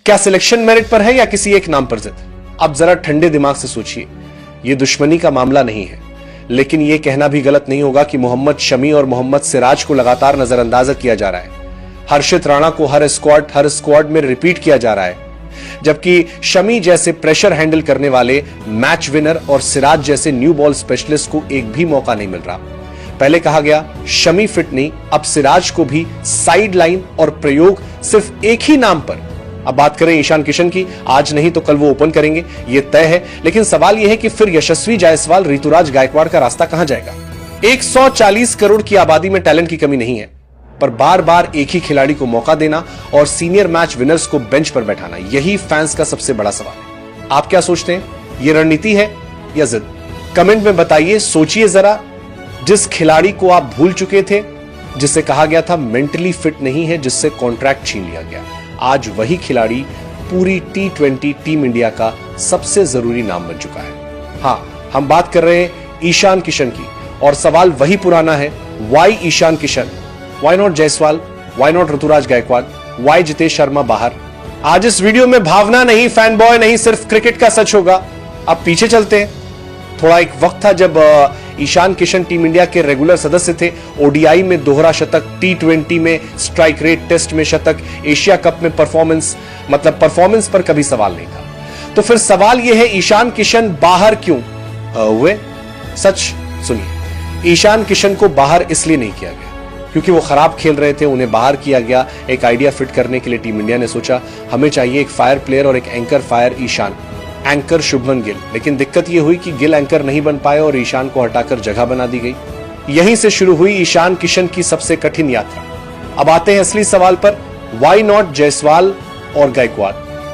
क्या selection merit पर है या किसी एक नाम पर जिद? अब जरा ठंडे दिमाग से सोचिए, यह दुश्मनी का मामला नहीं है, लेकिन यह कहना भी गलत नहीं होगा कि मोहम्मद शमी और मोहम्मद सिराज को लगातार नजरअंदाज किया जा रहा है। हर्षित राणा को हर स्क्वाड में रिपीट किया जा रहा है, जबकि शमी जैसे प्रेशर हैंडल करने वाले मैच विनर और सिराज जैसे न्यू बॉल स्पेशलिस्ट को एक भी मौका नहीं मिल रहा। पहले कहा गया शमी फिट नहीं, अब सिराज को भी साइड लाइन और प्रयोग सिर्फ एक ही नाम पर। अब बात करें ईशान किशन की, आज नहीं तो कल वो ओपन करेंगे, ये तय है। लेकिन सवाल यह है कि फिर यशस्वी जायसवाल, ऋतुराज गायकवाड़ का रास्ता कहां जाएगा? 140 करोड़ की आबादी में टैलेंट की कमी नहीं है, पर बार बार एक ही खिलाड़ी को मौका देना और सीनियर मैच विनर्स को बेंच पर बैठाना, यही फैंस का सबसे बड़ा सवाल है। आप क्या सोचते हैं, ये रणनीति है या जिद? कमेंट में बताइए। सोचिए जरा, जिस खिलाड़ी को आप भूल चुके थे, जिसे कहा गया था मेंटली फिट नहीं है, जिससे कॉन्ट्रैक्ट छीन लिया गया, आज वही खिलाड़ी पूरी T20 टीम इंडिया का सबसे जरूरी नाम बन चुका है। हां, हम बात कर रहे हैं ईशान किशन की, और सवाल वही पुराना है, why Ishan Kishan, why not Jaiswal, why not Ruturaj Gaikwad, why Jitesh Sharma बाहर? आज इस वीडियो में भावना नहीं, फैन बॉय नहीं, सिर्फ क्रिकेट का सच होगा। अब पीछे चलते हैं थोड़ा। एक वक्त था जब ईशान किशन टीम इंडिया के रेगुलर सदस्य थे। ओडीआई में दोहरा शतक, T20 में स्ट्राइक रेट, टेस्ट में शतक, एशिया कप में परफॉर्मेंस, मतलब परफॉर्मेंस पर कभी सवाल नहीं था। तो फिर सवाल यह है, ईशान किशन बाहर क्यों हुए? सच सुनिए, ईशान किशन को बाहर इसलिए नहीं किया गया क्योंकि वो खराब खेल रहे थे, उन्हें बाहर किया गया। एक आइडिया फिट करने के लिए टीम इंडिया ने सोचा हमें चाहिए एक फायर प्लेयर और एक anchor fire Ishan, anchor Shubman Gill. लेकिन दिक्कत यह हुई कि गिल एंकर नहीं बन पाए और ईशान को हटाकर जगह बना दी गई। यहीं से शुरू हुई ईशान किशन की सबसे कठिन यात्रा। अब आते हैं असली सवाल पर, व्हाई नॉट जायसवाल और गायकवाड़?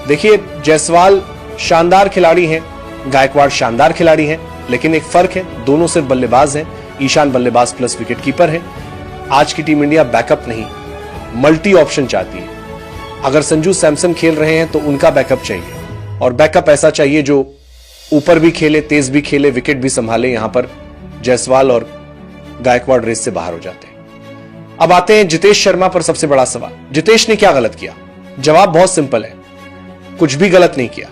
देखिए, जायसवाल शानदार खिलाड़ी हैं, गायकवाड़ शानदार खिलाड़ी हैं, लेकिन एक फर्क है, दोनों सिर्फ बल्लेबाज हैं। ईशान बल्लेबाज प्लस विकेट कीपर है। आज की टीम इंडिया बैकअप नहीं, मल्टी ऑप्शन चाहती है। अगर संजू सैमसन खेल रहे हैं तो उनका बैकअप चाहिए, और बैकअप ऐसा चाहिए जो ऊपर भी खेले, तेज भी खेले, विकेट भी संभाले। यहां पर जायसवाल और गायकवाड़ रेस से बाहर हो जाते हैं। अब आते हैं जितेश शर्मा पर। सबसे बड़ा सवाल, जितेश ने क्या गलत किया? जवाब बहुत सिंपल है, कुछ भी गलत नहीं किया।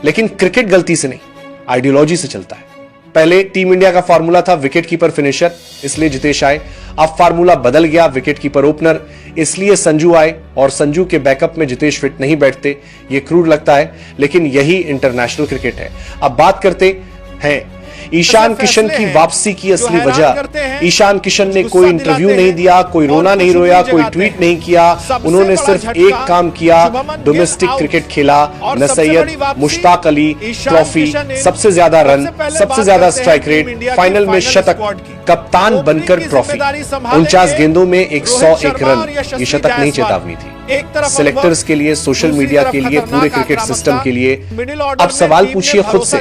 लेकिन क्रिकेट गलती से नहीं, आइडियोलॉजी से चलता है। पहले टीम इंडिया का फार्मूला था विकेट कीपर फिनिशर, इसलिए जितेश आए। अब फार्मूला बदल गया, विकेट कीपर ओपनर, इसलिए संजू आए, और संजू के बैकअप में जितेश फिट नहीं बैठते। ये क्रूड लगता है, लेकिन यही इंटरनेशनल क्रिकेट है। अब बात करते हैं ईशान किशन की वापसी की असली वजह। ईशान किशन ने कोई इंटरव्यू नहीं दिया, कोई रोना नहीं रोया, कोई ट्वीट नहीं किया। उन्होंने सिर्फ एक काम किया, डोमेस्टिक क्रिकेट खेला। नसैयद, मुश्ताक अली ट्रॉफी, सबसे ज्यादा रन, सबसे ज्यादा स्ट्राइक रेट, फाइनल में शतक, कप्तान बनकर ट्रॉफी, 49 गेंदों में 101 रन। ये शतक नहीं, चेतावनी थी सिलेक्टर्स के लिए, सोशल मीडिया के लिए, पूरे क्रिकेट सिस्टम के लिए। अब सवाल पूछिए खुद से,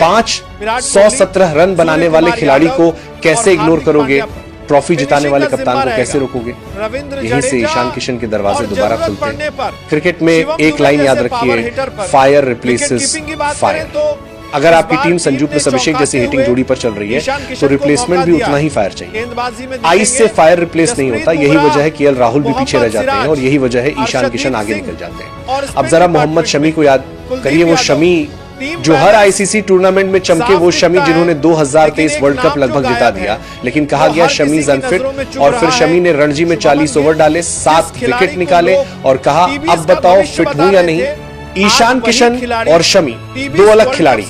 517 रन बनाने वाले खिलाड़ी को कैसे इग्नोर करोगे? ट्रॉफी जिताने वाले कप्तान को कैसे रोकोगे? यहीं से ईशान किशन के दरवाजे दोबारा खुलते हैं। क्रिकेट में एक लाइन याद रखिए, फायर रिप्लेसेस फायर। अगर आपकी टीम संजू प्लस अभिषेक जैसी हिटिंग जोड़ी पर चल रही है तो रिप्लेसमेंट भी उतना ही फायर चाहिए। आइस से फायर रिप्लेस नहीं होता। यही वजह है KL राहुल भी पीछे रह जाते हैं, और यही वजह है ईशान किशन आगे निकल जाते हैं। अब जरा मोहम्मद शमी को याद करिए, वो शमी जो हर ICC टूर्नामेंट में चमके, वो शमी जिन्होंने 2023 वर्ल्ड कप लगभग जिता दिया। लेकिन कहा गया शमी इज अनफिट, और फिर शमी ने रणजी में 40 ओवर डाले, 7 विकेट निकाले, और कहा अब बताओ फिट हूं या नहीं। ईशान किशन और शमी दो अलग खिलाड़ी,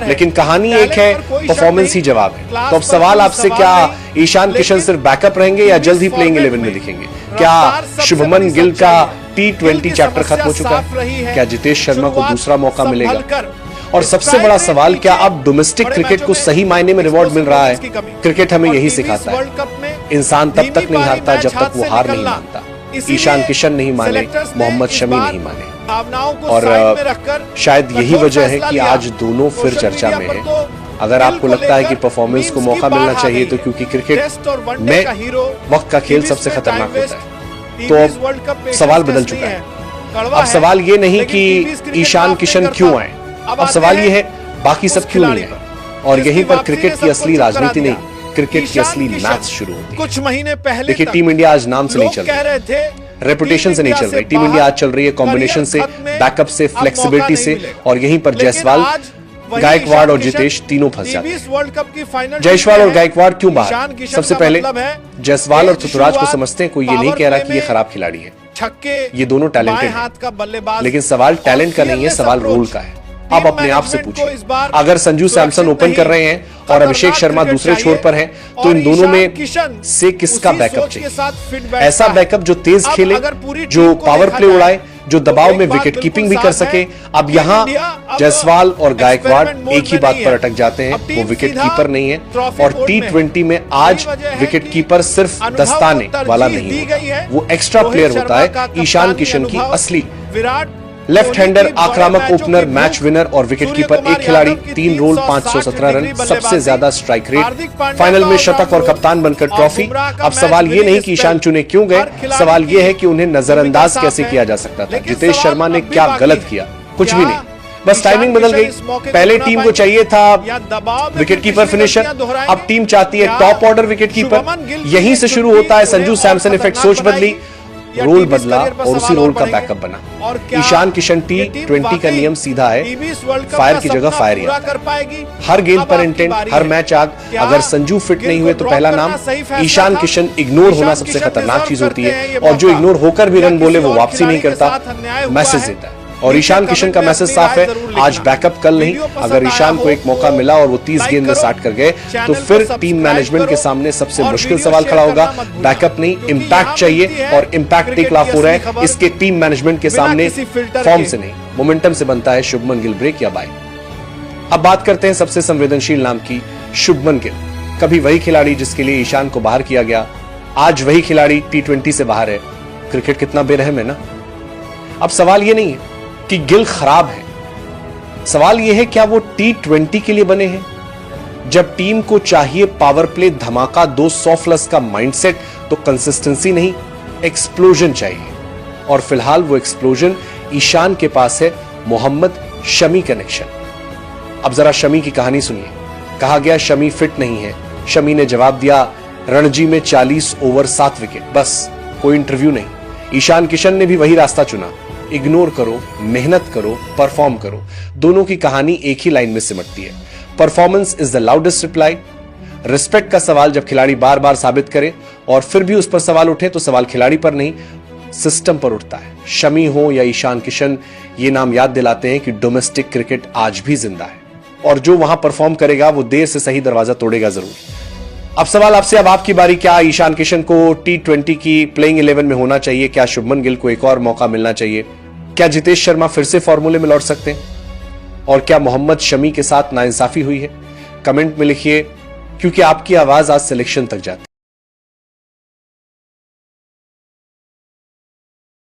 लेकिन कहानी एक है, परफॉर्मेंस ही जवाब है। तो अब सवाल आपसे, क्या ईशान किशन सिर्फ बैकअप रहेंगे या जल्द ही प्लेइंग 11 में दिखेंगे? क्या शुभमन गिल का T20 चैप्टर खत्म हो चुका है? क्या जितेश शर्मा को दूसरा मौका मिलेगा? और सबसे बड़ा सवाल, क्या अब डोमेस्टिक क्रिकेट को सही मायने में रिवॉर्ड मिल रहा है? क्रिकेट हमें यही सिखाता है, इंसान तब तक नहीं हारता जब तक वो हार नहीं मानता। ईशान किशन नहीं माने, मोहम्मद शमी नहीं माने, और शायद यही वजह है कि आज दोनों फिर चर्चा में है। अगर आपको लगता है कि परफॉर्मेंस को मौका मिलना चाहिए, तो क्योंकि क्रिकेट में वक्त का खेल सबसे खतरनाक होता है, तो अब सवाल बदल चुका है। अब सवाल ये नहीं कि ईशान किशन क्यों आए, अब सवाल ये है बाकी सब क्यों नहीं है। और यहीं पर क्रिकेट की असली राजनीति नहीं, क्रिकेट की असली मैच शुरू होती है। कुछ महीने पहले देखिए, टीम इंडिया आज नाम से नहीं चल रही, रेपुटेशन से नहीं चल रही। टीम इंडिया आज चल रही है कॉम्बिनेशन से, बैकअप से, फ्लेक्सिबिलिटी से, और यहीं पर जायसवाल, गायकवाड़ और जितेश तीनों फंस जाते हैं। जायसवाल और गायकवाड़ क्यों बाहर? सबसे पहले जायसवाल और ऋतुराज को समझते हैं, कोई ये नहीं कह रहा कि ये खराब खिलाड़ी है, ये दोनों टैलेंटेड हैं, लेकिन सवाल टैलेंट का नहीं है, सवाल रोल का है। आप अपने आप से पूछिए, अगर संजू सैमसन ओपन कर रहे हैं और अभिषेक शर्मा दूसरे छोर पर हैं, तो इन दोनों में से किसका बैकअप चाहिए? ऐसा बैकअप जो तेज खेले, जो पावर प्ले उड़ाए, जो दबाव में विकेट कीपिंग भी कर सके। अब यहां जायसवाल और गायकवाड़ एक ही बात पर अटक जाते हैं, वो विकेट कीपर नहीं है। और T20 में आज विकेट कीपर सिर्फ दस्ताने वाला नहीं होता, वो एक्स्ट्रा प्लेयर होता है। ईशान किशन की असली लेफ्ट हैंडर, आक्रामक ओपनर, मैच विनर और विकेट कीपर, एक खिलाड़ी, 3 रोल, 517 रन, सबसे ज्यादा स्ट्राइक रेट, फाइनल में शतक और कप्तान बनकर ट्रॉफी। अब सवाल ये नहीं कि ईशान चुने क्यों गए, सवाल ये है कि उन्हें नजरअंदाज कैसे किया जा सकता था। जितेश शर्मा ने क्या गलत किया? कुछ भी नहीं, बस टाइमिंग बदल गई। पहले टीम को चाहिए था विकेट कीपर फिनिशर, अब टीम चाहती है टॉप ऑर्डर विकेट कीपर। यहीं से शुरू होता है संजू सैमसन इफेक्ट। सोच बदली, रोल बदला और उसी रोल का बैकअप बना। ईशान किशन T20 का नियम सीधा है, फायर की जगह फायर ही आता है। हर गेंद पर इंटेंट, हर मैच आग। अगर संजू फिट नहीं हुए तो पहला नाम ईशान किशन। इग्नोर होना सबसे खतरनाक चीज होती है, और जो इग्नोर होकर भी रन बोले वो वापसी नहीं करता, मैसेज देता है। और ईशान किशन का मैसेज साफ है, आज बैकअप कल नहीं। अगर ईशान को एक मौका मिला और वो 30 गेंद में 60 कर गए, तो फिर टीम मैनेजमेंट के सामने सबसे मुश्किल सवाल खड़ा होगा। बैकअप नहीं, इंपैक्ट चाहिए, और इंपैक्ट 1 लाख हो रहा है इसके टीम मैनेजमेंट के सामने, फॉर्म से नहीं, मोमेंटम से बनता है शुभमन गिल ब्रेक या बाय। अब बात करते हैं सबसे संवेदनशील नाम की, शुभमन गिल। कभी वही खिलाड़ी जिसके लिए ईशान को बाहर किया गया, आज वही खिलाड़ी T20 से बाहर है। क्रिकेट कितना बेरहम है ना। अब सवाल ये नहीं है कि गिल खराब है, सवाल यह है क्या वो T20 के लिए बने हैं? जब टीम को चाहिए पावर प्ले, धमाका, 200+ का माइंडसेट, तो कंसिस्टेंसी नहीं, एक्सप्लोजन चाहिए। और फिलहाल वो एक्सप्लोजन ईशान के पास है, मोहम्मद शमी कनेक्शन। अब जरा शमी की कहानी सुनिए। कहा गया शमी फिट नहीं है, शमी ने जवाब दिया रणजी में 40 ओवर 7 विकेट, बस, कोई इंटरव्यू नहीं। ईशान किशन ने भी वही रास्ता चुना, इग्नोर करो, मेहनत करो, परफॉर्म करो। दोनों की कहानी एक ही लाइन में सिमटती है, performance is the loudest reply. Respect का सवाल जब खिलाड़ी बार बार साबित करे और फिर भी उस पर सवाल उठे, तो सवाल खिलाड़ी पर नहीं, सिस्टम पर उठता है। शमी हो या ईशान किशन, ये नाम याद दिलाते हैं कि डोमेस्टिक क्रिकेट आज भी जिंदा है, और जो वहां परफॉर्म करेगा वो देर से सही दरवाजा तोड़ेगा जरूर। अब सवाल आपसे, अब आपकी बारी। क्या ईशान किशन को T20 की प्लेइंग 11 में होना चाहिए? क्या शुभमन गिल को एक और मौका मिलना चाहिए? क्या जितेश शर्मा फिर से फॉर्मूले में लौट सकते हैं? और क्या मोहम्मद शमी के साथ नाइंसाफी हुई है? कमेंट में लिखिए, क्योंकि आपकी आवाज आज सिलेक्शन तक जाती है।